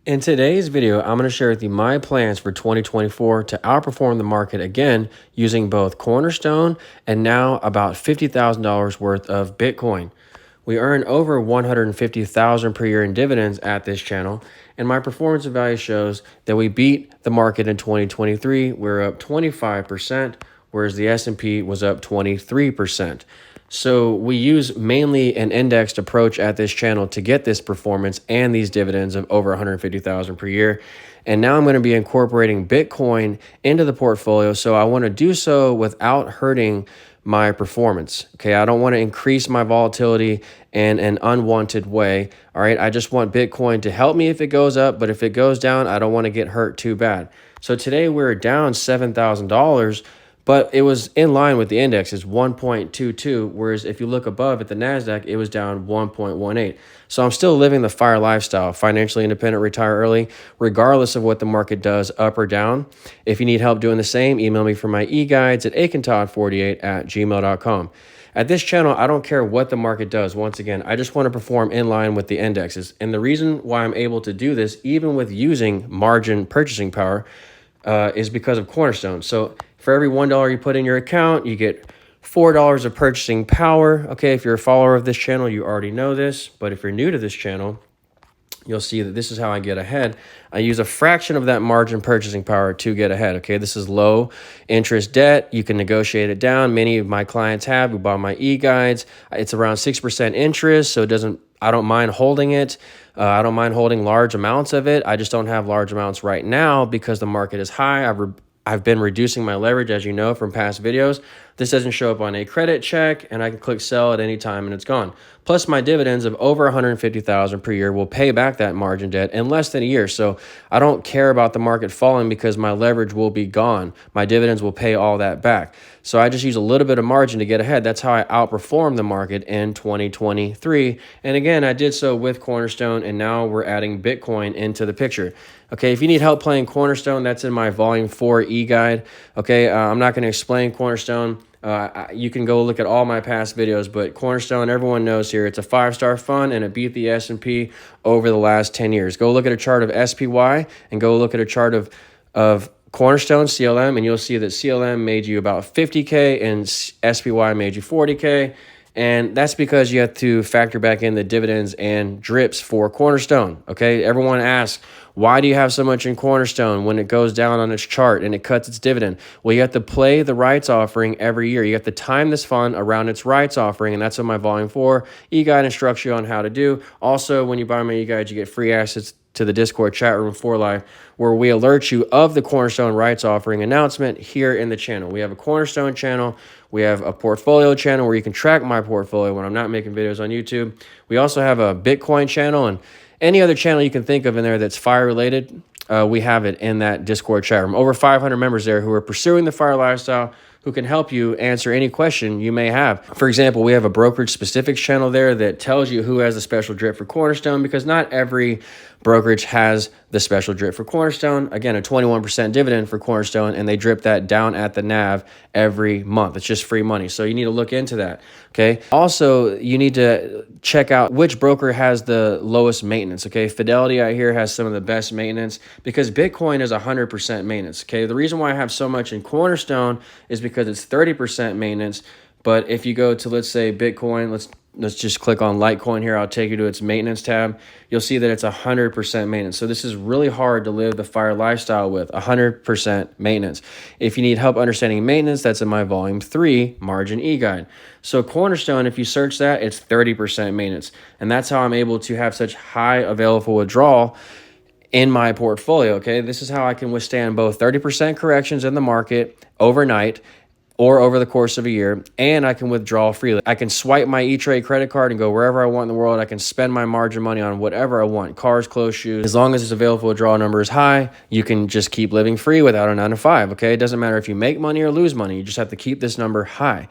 In today's video, I'm going to share with you my plans for 2024 to outperform the market again using both Cornerstone and now about $50,000 worth of Bitcoin. We earn over $150,000 per year in dividends at this channel, and my performance and value shows that we beat the market in 2023. We're up 25%, whereas the S&P was up 23%. So we use mainly an indexed approach at this channel to get this performance and these dividends of over 150,000 per year. And now I'm going to be incorporating Bitcoin into the portfolio. So I want to do so without hurting my performance. Okay. I don't want to increase my volatility in an unwanted way. All right. I just want Bitcoin to help me if it goes up, but if it goes down, I don't want to get hurt too bad. So today we're down $7,000. But it was in line with the index, is 1.22, whereas if you look above at the NASDAQ, it was down 1.18. So I'm still living the FIRE lifestyle, financially independent, retire early, regardless of what the market does, up or down. If you need help doing the same, email me for my e-guides at akintodd48@gmail.com. At this channel, I don't care what the market does. Once again, I just want to perform in line with the indexes. And the reason why I'm able to do this, even with using margin purchasing power, is because of Cornerstone. So for every $1 you put in your account, you get $4 of purchasing power. Okay, if you're a follower of this channel, you already know this. But if you're new to this channel, you'll see that this is how I get ahead. I use a fraction of that margin purchasing power to get ahead. Okay, this is low interest debt. You can negotiate it down. Many of my clients have who bought my e-guides. It's around 6% interest, so I don't mind holding it. I don't mind holding large amounts of it. I just don't have large amounts right now because the market is high. I've been reducing my leverage, as you know, from past videos. This doesn't show up on a credit check, and I can click sell at any time and it's gone. Plus my dividends of over 150,000 per year will pay back that margin debt in less than a year. So I don't care about the market falling because my leverage will be gone. My dividends will pay all that back. So I just use a little bit of margin to get ahead. That's how I outperformed the market in 2023. And again, I did so with Cornerstone, and now we're adding Bitcoin into the picture. Okay, if you need help playing Cornerstone, that's in my Volume 4 e-guide. Okay, I'm not going to explain Cornerstone. You can go look at all my past videos, but Cornerstone, everyone knows here, it's a 5-star fund and it beat the S&P over the last 10 years. Go look at a chart of SPY and go look at a chart of Cornerstone, CLM, and you'll see that CLM made you about 50K and SPY made you 40K. And that's because you have to factor back in the dividends and drips for Cornerstone. Okay, everyone asks, why do you have so much in Cornerstone when it goes down on its chart and it cuts its dividend? Well, you have to play the rights offering every year. You have to time this fund around its rights offering, and that's what my Volume 4 e-guide instructs you on how to do. Also, when you buy my e-guide, you get free access to the Discord chat room for life, where we alert you of the Cornerstone rights offering announcement here in the channel. We have a Cornerstone channel. We have a portfolio channel where you can track my portfolio when I'm not making videos on YouTube. We also have a Bitcoin channel and any other channel you can think of in there that's FIRE related. We have it in that Discord chat room. Over 500 members there who are pursuing the FIRE lifestyle, who can help you answer any question you may have. For example, we have a brokerage specifics channel there that tells you who has a special drip for Cornerstone, because not every brokerage has the special drip for Cornerstone. Again, a 21% dividend for Cornerstone, and they drip that down at the NAV every month. It's just free money. So you need to look into that. Okay. Also, you need to check out which broker has the lowest maintenance. Okay. Fidelity out here has some of the best maintenance because Bitcoin is 100% maintenance. Okay. The reason why I have so much in Cornerstone is because it's 30% maintenance. But if you go to, let's say, Bitcoin, let's just click on Litecoin here. I'll take you to its maintenance tab. You'll see that it's 100% maintenance. So this is really hard to live the FIRE lifestyle with, 100% maintenance. If you need help understanding maintenance, that's in my Volume 3 Margin e-guide. So Cornerstone, if you search that, it's 30% maintenance. And that's how I'm able to have such high available withdrawal in my portfolio. Okay, this is how I can withstand both 30% corrections in the market overnight or over the course of a year, and I can withdraw freely. I can swipe my E-Trade credit card and go wherever I want in the world. I can spend my margin money on whatever I want, cars, clothes, shoes. As long as its available withdrawal number is high, you can just keep living free without a 9 to 5, okay? It doesn't matter if you make money or lose money. You just have to keep this number high,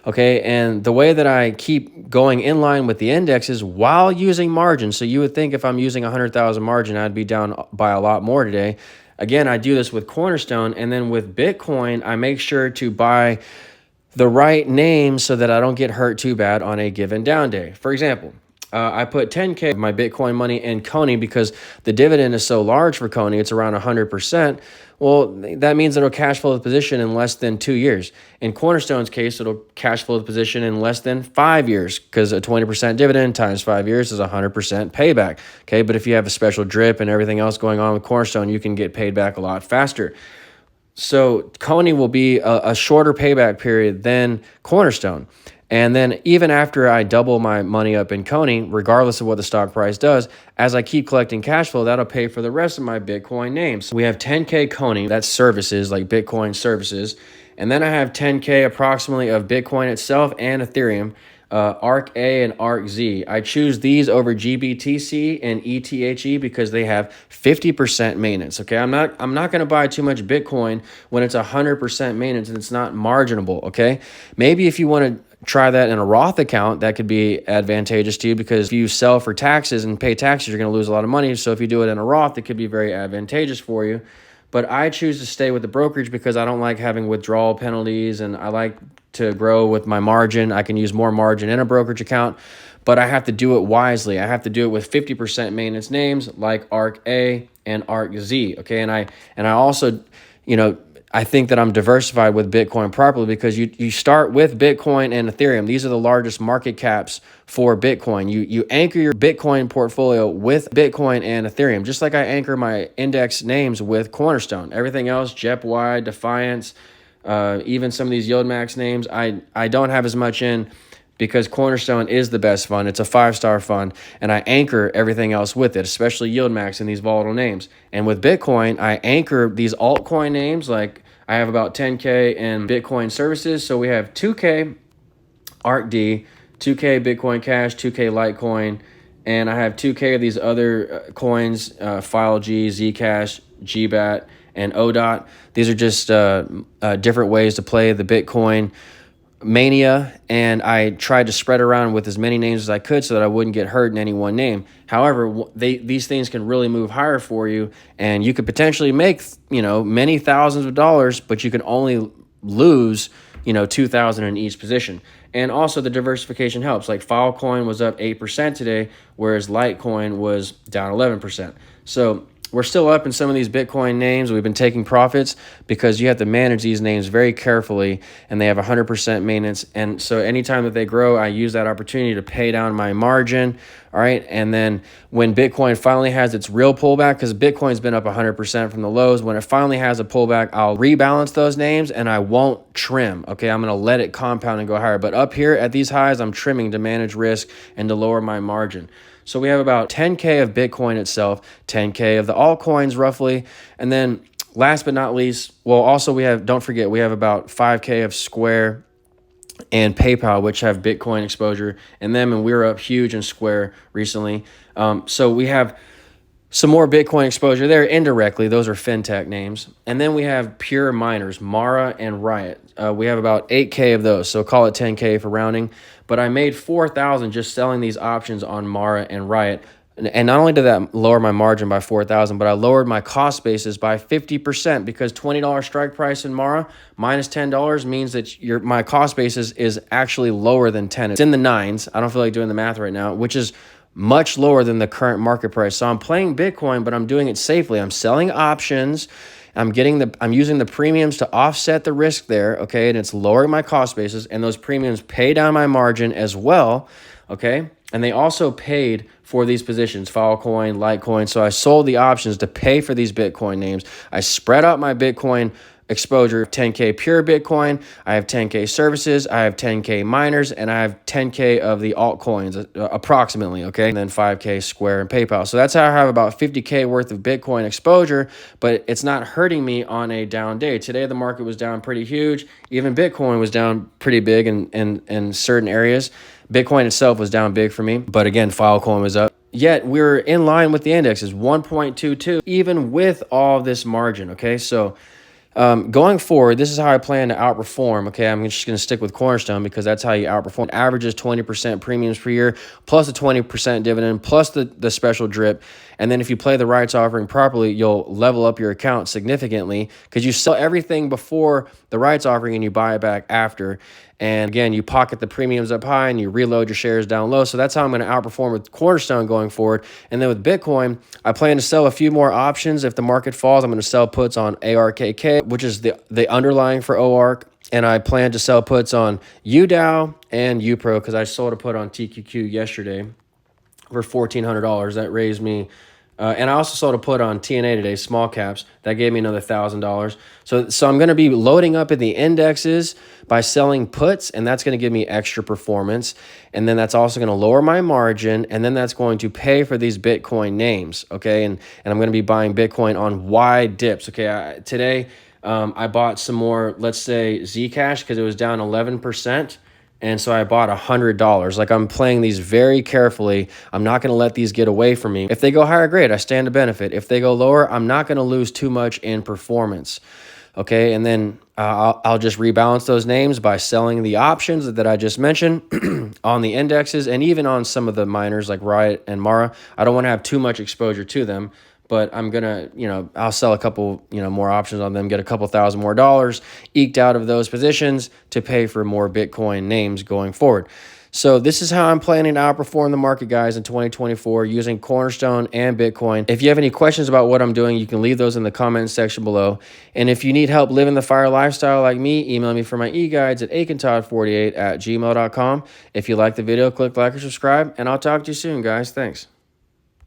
okay? And the way that I keep going in line with the indexes while using margin, so you would think if I'm using 100,000 margin, I'd be down by a lot more today. Again, I do this with Cornerstone, and then with Bitcoin, I make sure to buy the right name so that I don't get hurt too bad on a given down day. For example, I put 10K of my Bitcoin money in Coney because the dividend is so large for Coney. It's around 100%. Well, that means it'll cash flow the position in less than 2 years. In Cornerstone's case, it'll cash flow the position in less than 5 years because a 20% dividend times 5 years is 100% payback. Okay, but if you have a special drip and everything else going on with Cornerstone, you can get paid back a lot faster. So Coney will be a shorter payback period than Cornerstone. And then even after I double my money up in Coney, regardless of what the stock price does, as I keep collecting cash flow, that'll pay for the rest of my Bitcoin names. So we have 10K Coney, that's services like Bitcoin services. And then I have 10K approximately of Bitcoin itself and Ethereum, ARC A and ARC Z. I choose these over GBTC and ETHE because they have 50% maintenance. Okay, I'm not going to buy too much Bitcoin when it's 100% maintenance and it's not marginable. Okay, maybe if you want to try that in a Roth account, that could be advantageous to you because if you sell for taxes and pay taxes, you're going to lose a lot of money. So if you do it in a Roth, it could be very advantageous for you. But I choose to stay with the brokerage because I don't like having withdrawal penalties and I like to grow with my margin. I can use more margin in a brokerage account, but I have to do it wisely. I have to do it with 50% maintenance names like ARC A and ARC Z. Okay, and I also, I think that I'm diversified with Bitcoin properly because you start with Bitcoin and Ethereum. These are the largest market caps for Bitcoin. You anchor your Bitcoin portfolio with Bitcoin and Ethereum, just like I anchor my index names with Cornerstone. Everything else, JEPY, Defiance, even some of these Yieldmax names, I don't have as much in because Cornerstone is the best fund. It's a 5-star fund, and I anchor everything else with it, especially Yieldmax and these volatile names. And with Bitcoin, I anchor these altcoin names. Like I have about 10K in Bitcoin services. So we have 2K ARCD, 2K Bitcoin Cash, 2K Litecoin, and I have 2K of these other coins, FileG, Zcash, GBAT, and ODOT. These are just different ways to play the Bitcoin mania, and I tried to spread around with as many names as I could so that I wouldn't get hurt in any one name. However, these things can really move higher for you, and you could potentially make many thousands of dollars, but you can only lose 2,000 in each position. And also the diversification helps. Like Filecoin was up 8% today, whereas Litecoin was down 11%. So we're still up in some of these Bitcoin names. We've been taking profits because you have to manage these names very carefully, and they have 100% maintenance. And so anytime that they grow, I use that opportunity to pay down my margin. All right. And then when Bitcoin finally has its real pullback, because Bitcoin's been up 100% from the lows, when it finally has a pullback, I'll rebalance those names and I won't trim. Okay. I'm going to let it compound and go higher. But up here at these highs, I'm trimming to manage risk and to lower my margin. So we have about 10K of Bitcoin itself, 10K of the altcoins roughly. And then last but not least, don't forget, we have about 5K of Square and PayPal, which have Bitcoin exposure in them. And we were up huge in Square recently. So we have some more Bitcoin exposure there indirectly. Those are fintech names. And then we have pure miners, Mara and Riot. We have about 8K of those. So call it 10K for rounding. But I made 4,000 just selling these options on Mara and Riot. And not only did that lower my margin by 4,000, but I lowered my cost basis by 50% because $20 strike price in Mara minus $10 means that my cost basis is actually lower than 10. It's in the nines. I don't feel like doing the math right now, which is much lower than the current market price. So I'm playing Bitcoin, but I'm doing it safely. I'm selling options. I'm using the premiums to offset the risk there, okay? And it's lowering my cost basis, and those premiums pay down my margin as well, okay? And they also paid for these positions, Filecoin, Litecoin. So I sold the options to pay for these Bitcoin names. I spread out my Bitcoin exposure, 10K pure Bitcoin, I have 10K services, I have 10K miners, and I have 10K of the altcoins approximately, okay? And then 5K Square and PayPal. So that's how I have about 50K worth of Bitcoin exposure, but it's not hurting me on a down day. Today, the market was down pretty huge. Even Bitcoin was down pretty big in certain areas. Bitcoin itself was down big for me, but again, Filecoin was up. Yet we're in line with the indexes, 1.22, even with all this margin, okay? So going forward, this is how I plan to outperform. Okay, I'm just going to stick with Cornerstone because that's how you outperform. Averages 20% premiums per year, plus a 20% dividend, plus the special drip. And then if you play the rights offering properly, you'll level up your account significantly because you sell everything before the rights offering and you buy it back after. And again, you pocket the premiums up high and you reload your shares down low. So that's how I'm going to outperform with Cornerstone going forward. And then with Bitcoin, I plan to sell a few more options. If the market falls, I'm going to sell puts on ARKK, which is the underlying for OARK. And I plan to sell puts on UDAO and UPRO because I sold a put on TQQ yesterday for $1,400. That raised me. And I also sold a put on TNA today, small caps. That gave me another $1,000. So I'm going to be loading up in the indexes by selling puts, and that's going to give me extra performance. And then that's also going to lower my margin, and then that's going to pay for these Bitcoin names, okay? And I'm going to be buying Bitcoin on wide dips, okay? Today, I bought some more, let's say, Zcash because it was down 11%. And so I bought $100. Like, I'm playing these very carefully. I'm not going to let these get away from me. If they go higher, great, I stand to benefit. If they go lower, I'm not going to lose too much in performance. Okay, and then I'll just rebalance those names by selling the options that I just mentioned on the indexes and even on some of the miners like Riot and Mara. I don't want to have too much exposure to them, but I'm going to, I'll sell a couple, more options on them, get a couple thousand more dollars eked out of those positions to pay for more Bitcoin names going forward. So this is how I'm planning to outperform the market, guys, in 2024 using Cornerstone and Bitcoin. If you have any questions about what I'm doing, you can leave those in the comments section below. And if you need help living the FIRE lifestyle like me, email me for my e-guides at akintodd48@gmail.com. If you like the video, click like or subscribe, and I'll talk to you soon, guys. Thanks.